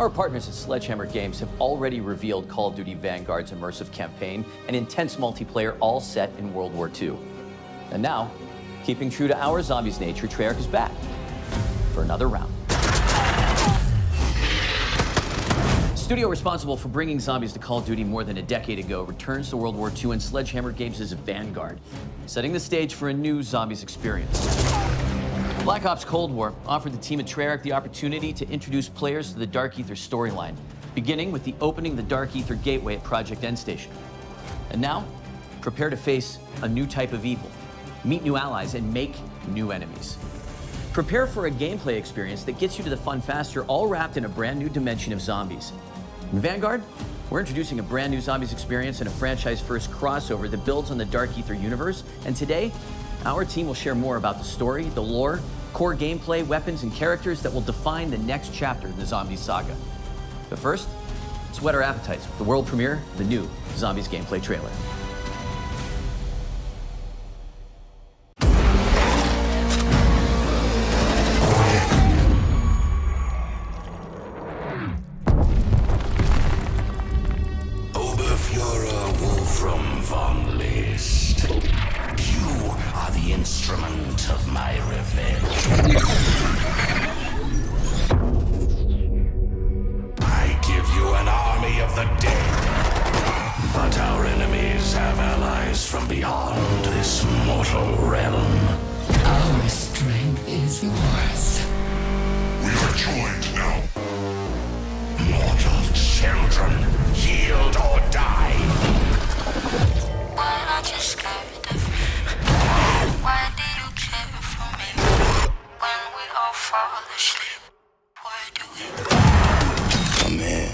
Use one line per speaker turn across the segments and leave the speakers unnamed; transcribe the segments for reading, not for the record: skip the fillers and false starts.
Our partners at Sledgehammer Games have already revealed Call of Duty Vanguard's immersive campaign and intense multiplayer, all set in World War II. And now, keeping true to our zombies nature, Treyarch is back for another round. Studio responsible for bringing zombies to Call of Duty more than a decade ago returns to World War II, and Sledgehammer Games' Vanguard, setting the stage for a new zombies experience. Black Ops Cold War offered the team at Treyarch the opportunity to introduce players to the Dark Aether storyline, beginning with the opening the Dark Aether gateway at Project End Station. And now, prepare to face a new type of evil, meet new allies, and make new enemies. Prepare for a gameplay experience that gets you to the fun faster, all wrapped in a brand new dimension of zombies. In Vanguard, we're introducing a brand new zombies experience and a franchise-first crossover that builds on the Dark Aether universe. And today, our team will share more about the story, the lore, core gameplay, weapons, and characters that will define the next chapter in the Zombies saga. But first, let's whet our appetites with the world premiere of the new Zombies gameplay trailer.
Instrument of my revenge. I give you an army of the dead, but our enemies have allies from beyond this mortal realm.
Our strength is yours.
We are joined now. Mortal children, yield or die.
Why aren't you scared of me? Why do you care for me? When we all fall asleep, why do we?
Come here.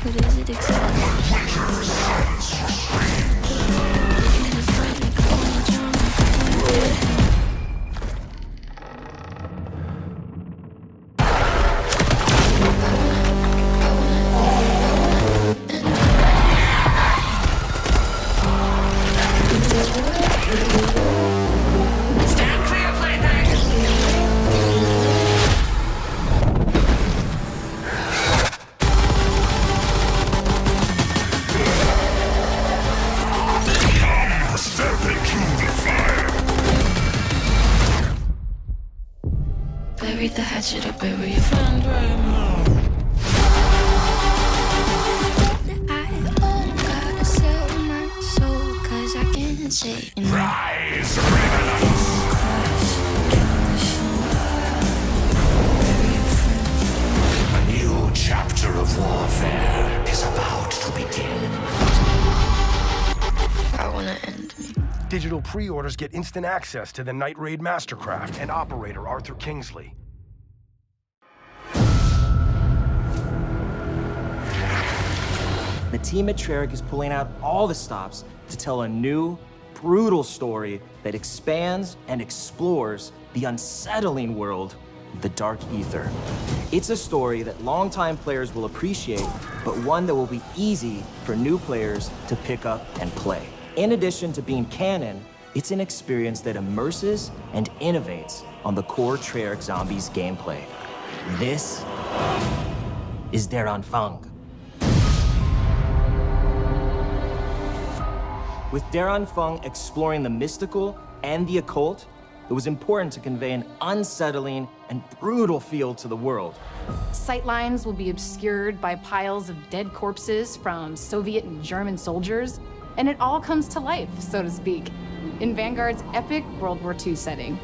What is it exactly?
Winter silence your screams.
Stand for your plaything!
Step into the fire.
Bury the hatchet or bury your friend right now. I gotta sell my soul, 'cause I can't say enough.
Rise, revenants! A new chapter of warfare is about to begin.
I wanna end me.
Digital pre-orders get instant access to the Night Raid Mastercraft and operator Arthur Kingsley.
The team at Treyarch is pulling out all the stops to tell a new, brutal story that expands and explores the unsettling world of the Dark Aether. It's a story that longtime players will appreciate, but one that will be easy for new players to pick up and play. In addition to being canon, it's an experience that immerses and innovates on the core Treyarch Zombies gameplay. This is 𝕊𝕋𝔸𝕐. With 𝕊𝕋𝔸𝕐 exploring the mystical and the occult, it was important to convey an unsettling and brutal feel to the world.
Sightlines will be obscured by piles of dead corpses from Soviet and German soldiers, and it all comes to life, so to speak, in Vanguard's epic World War II setting.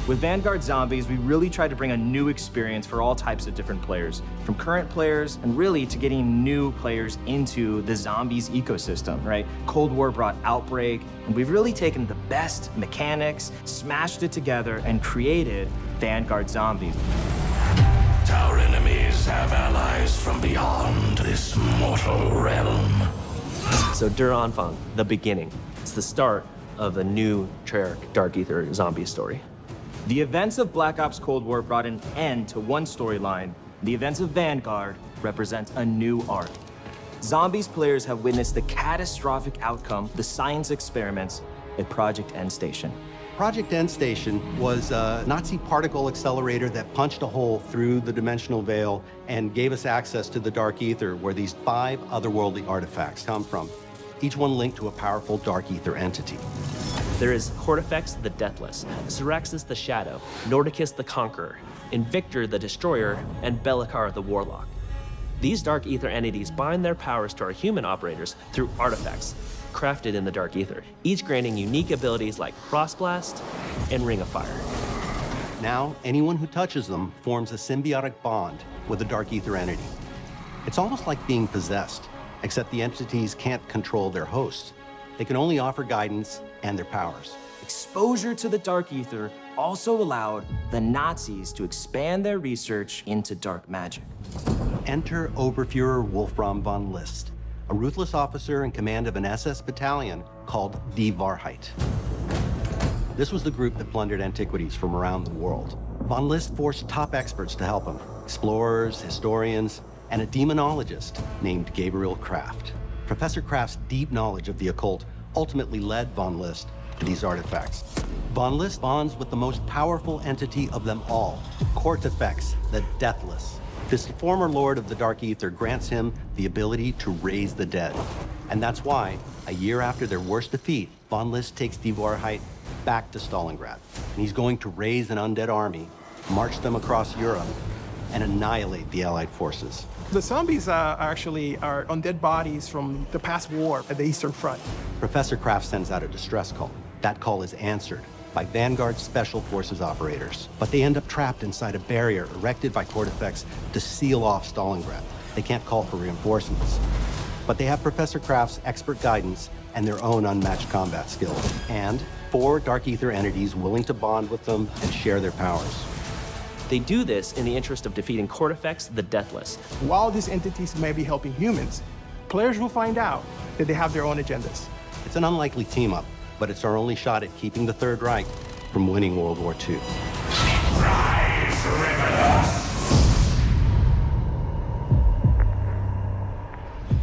With Vanguard Zombies, we really tried to bring a new experience for all types of different players, from current players and really to getting new players into the Zombies ecosystem, right? Cold War brought Outbreak, and we've really taken the best mechanics, smashed it together, and created Vanguard Zombies.
Our enemies have allies from beyond this mortal realm.
So 𝕊𝕋𝔸𝕐, the beginning. It's the start of the new Treyarch Dark Aether zombie story.
The events of Black Ops Cold War brought an end to one storyline. The events of Vanguard represent a new arc. Zombies players have witnessed the catastrophic outcome of the science experiments at Project End Station.
Project Endstation was a Nazi particle accelerator that punched a hole through the dimensional veil and gave us access to the Dark Ether, where these 5 otherworldly artifacts come from, each one linked to a powerful Dark Ether entity.
There is Kortifex the Deathless, Syraxis the Shadow, Nordicus the Conqueror, INVIKTOR the Destroyer, and ℂ𝕁𝕗𝕗 the Warlock. These Dark Ether entities bind their powers to our human operators through artifacts crafted in the Dark Ether, each granting unique abilities like Frostblast and Ring of Fire.
Now, anyone who touches them forms a symbiotic bond with a Dark Ether entity. It's almost like being possessed, except the entities can't control their hosts. They can only offer guidance and their powers.
Exposure to the Dark Ether also allowed the Nazis to expand their research into dark magic.
Enter Oberfuhrer Wolfram von List, a ruthless officer in command of an SS battalion called Die Wahrheit. This was the group that plundered antiquities from around the world. Von List forced top experts to help him, explorers, historians, and a demonologist named Gabriel Kraft. Professor Kraft's deep knowledge of the occult ultimately led von List to these artifacts. Von List bonds with the most powerful entity of them all, Kortifex, the Deathless. This former lord of the Dark Ether grants him the ability to raise the dead. And that's why, a year after their worst defeat, von List takes Die Wahrheit back to Stalingrad. And he's going to raise an undead army, march them across Europe, and annihilate the Allied forces.
The zombies are undead bodies from the past war at the Eastern Front.
Professor Kraft sends out a distress call. That call is answered by Vanguard Special Forces operators, but they end up trapped inside a barrier erected by Kortifex to seal off Stalingrad. They can't call for reinforcements, but they have Professor Kraft's expert guidance and their own unmatched combat skills, and 4 Dark Ether entities willing to bond with them and share their powers.
They do this in the interest of defeating Kortifex the Deathless.
While these entities may be helping humans, players will find out that they have their own agendas.
It's an unlikely team-up, but it's our only shot at keeping the Third Reich from winning World War II.
Rise, Revelers!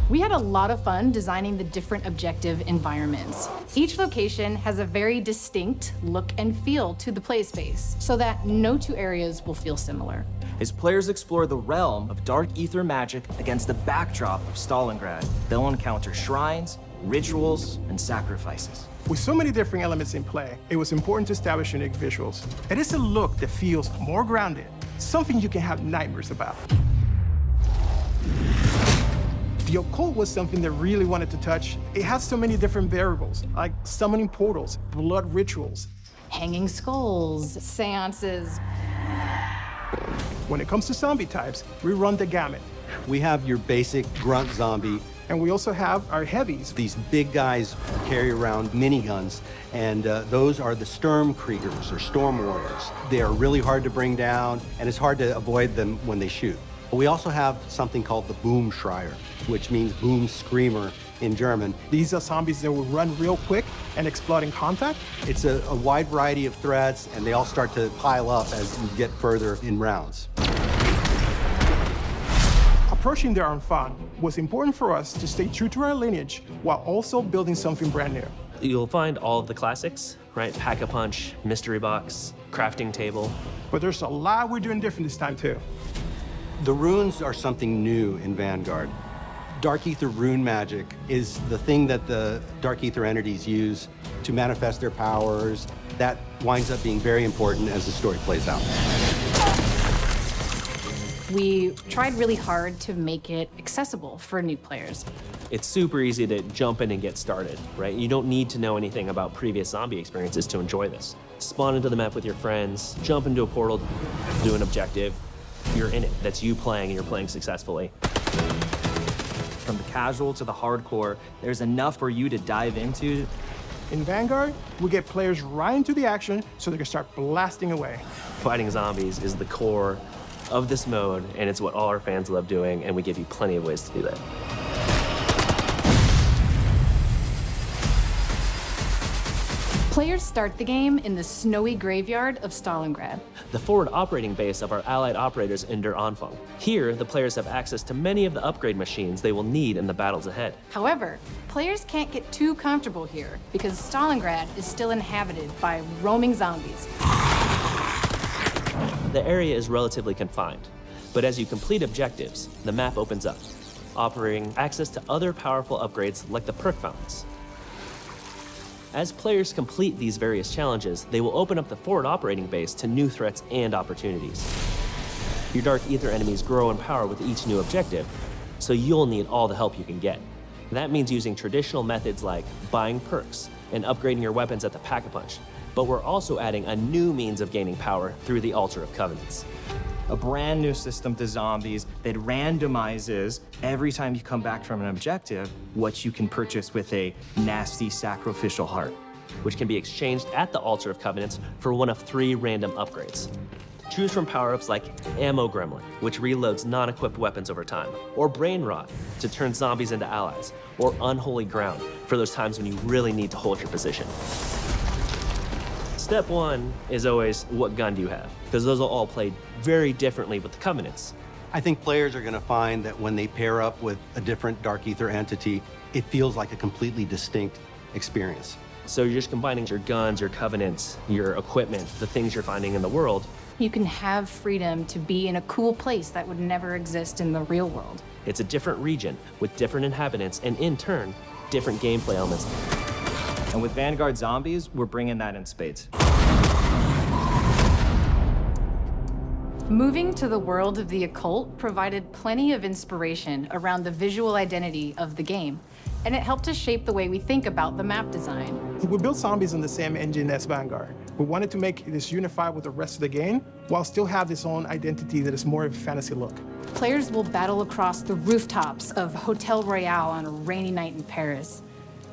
We had a lot of fun designing the different objective environments. Each location has a very distinct look and feel to the play space, so that no 2 areas will feel similar.
As players explore the realm of Dark Ether magic against the backdrop of Stalingrad, they'll encounter shrines, rituals, and sacrifices.
With so many different elements in play, it was important to establish unique visuals. It is a look that feels more grounded, something you can have nightmares about. The occult was something that really wanted to touch. It has so many different variables, like summoning portals, blood rituals,
Hanging skulls, seances.
When it comes to zombie types, we run the gamut.
We have your basic grunt zombie.
And we also have our heavies.
These big guys carry around miniguns, and those are the ℂ𝕁𝕗𝕗𝕗 or storm warriors. They are really hard to bring down, and it's hard to avoid them when they shoot. But we also have something called the Boomschreier, which means boom screamer in German.
These are zombies that will run real quick and explode in contact.
It's a wide variety of threats, and they all start to pile up as you get further in rounds.
Approaching their own fun was important for us to stay true to our lineage while also building something brand new.
You'll find all of the classics, right? Pack-a-punch, mystery box, crafting table.
But there's a lot we're doing different this time too.
The runes are something new in Vanguard. Dark Ether rune magic is the thing that the Dark Ether entities use to manifest their powers. That winds up being very important as the story plays out.
We tried really hard to make it accessible for new players.
It's super easy to jump in and get started, right? You don't need to know anything about previous zombie experiences to enjoy this. Spawn into the map with your friends, jump into a portal, do an objective. You're in it. That's you playing, and you're playing successfully.
From the casual to the hardcore, there's enough for you to dive into.
In Vanguard, we get players right into the action so they can start blasting away.
Fighting zombies is the core of this mode, and it's what all our fans love doing, and we give you plenty of ways to do that.
Players start the game in the snowy graveyard of 𝕊𝕋𝔸𝕐,
the forward operating base of our allied operators in ℂ𝕆ℕℕ𝔼𝔻𝕼. Here, the players have access to many of the upgrade machines they will need in the battles ahead.
However, players can't get too comfortable here because 𝕊𝕋𝔸𝕐 is still inhabited by roaming zombies.
The area is relatively confined, but as you complete objectives, the map opens up, offering access to other powerful upgrades like the perk fountains. As players complete these various challenges, they will open up the forward operating base to new threats and opportunities. Your Dark Aether enemies grow in power with each new objective, so you'll need all the help you can get. That means using traditional methods like buying perks and upgrading your weapons at the Pack-a-Punch, but we're also adding a new means of gaining power through the Altar of Covenants.
A brand new system to zombies that randomizes every time you come back from an objective what you can purchase with a nasty sacrificial heart,
which can be exchanged at the Altar of Covenants for one of 3 random upgrades. Choose from power-ups like Ammo Gremlin, which reloads non-equipped weapons over time, or Brain Rot to turn zombies into allies, or Unholy Ground for those times when you really need to hold your position. Step 1 is always, what gun do you have? Because those will all play very differently with the Covenants.
I think players are going to find that when they pair up with a different Dark Aether entity, it feels like a completely distinct experience.
So you're just combining your guns, your Covenants, your equipment, the things you're finding in the world.
You can have freedom to be in a cool place that would never exist in the real world.
It's a different region with different inhabitants and, in turn, different gameplay elements.
And with Vanguard zombies, we're bringing that in spades.
Moving to the world of the occult provided plenty of inspiration around the visual identity of the game, and it helped us shape the way we think about the map design.
We built zombies on the same engine as Vanguard. We wanted to make this unified with the rest of the game, while still have this own identity that is more of a fantasy look.
Players will battle across the rooftops of Hotel Royale on a rainy night in Paris.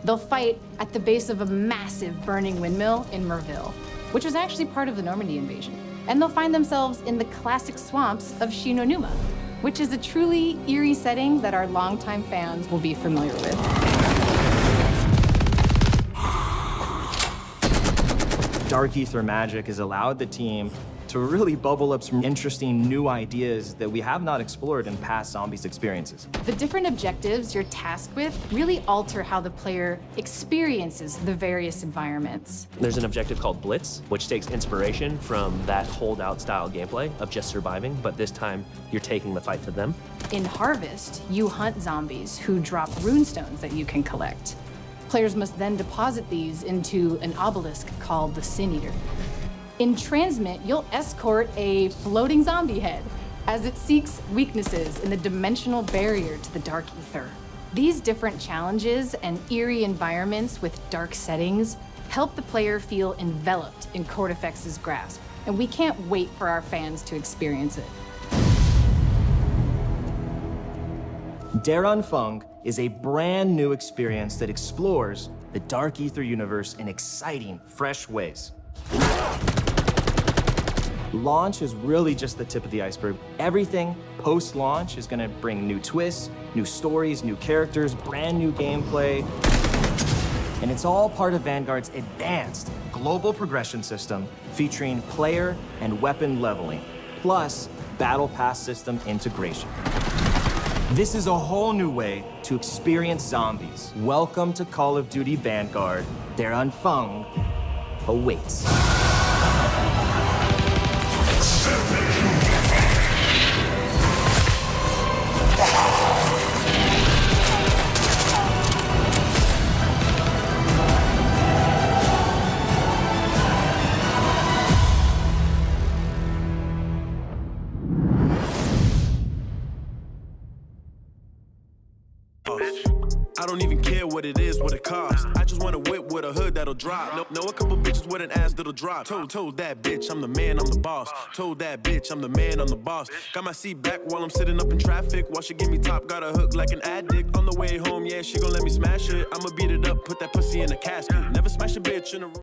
They'll fight at the base of a massive burning windmill in Merville, which was actually part of the Normandy invasion. And they'll find themselves in the classic swamps of 𝕊𝕋𝔸𝕑𝕆, which is a truly eerie setting that our longtime fans will be familiar with.
Dark Aether magic has allowed the team to really bubble up some interesting new ideas that we have not explored in past Zombies experiences.
The different objectives you're tasked with really alter how the player experiences the various environments.
There's an objective called Blitz, which takes inspiration from that holdout style gameplay of just surviving, but this time you're taking the fight to them.
In Harvest, you hunt zombies who drop runestones that you can collect. Players must then deposit these into an obelisk called the Sin Eater. In Transmit, you'll escort a floating zombie head as it seeks weaknesses in the dimensional barrier to the Dark Aether. These different challenges and eerie environments with dark settings help the player feel enveloped in Kortifex's grasp, and we can't wait for our fans to experience it.
ℂ𝕆ℕ𝕉𝔼 is a brand new experience that explores the Dark Aether universe in exciting, fresh ways. Launch is really just the tip of the iceberg. Everything post-launch is gonna bring new twists, new stories, new characters, brand new gameplay. And it's all part of Vanguard's advanced global progression system featuring player and weapon leveling, plus Battle Pass system integration. This is a whole new way to experience zombies. Welcome to Call of Duty Vanguard. ℂ𝕆ℕ𝕉 awaits.
I don't even care what it is, what it costs. I just want a whip with a hood that'll drop. Know a couple bitches with an ass that'll drop. Told that bitch I'm the man, I'm the boss. Told that bitch I'm the man, I'm the boss. Got my seat back while I'm sitting up in traffic. While she give me top, got a hook like an addict. On the way home, yeah, she gon' let me smash it. I'ma beat it up, put that pussy in a casket. Never smash a bitch in a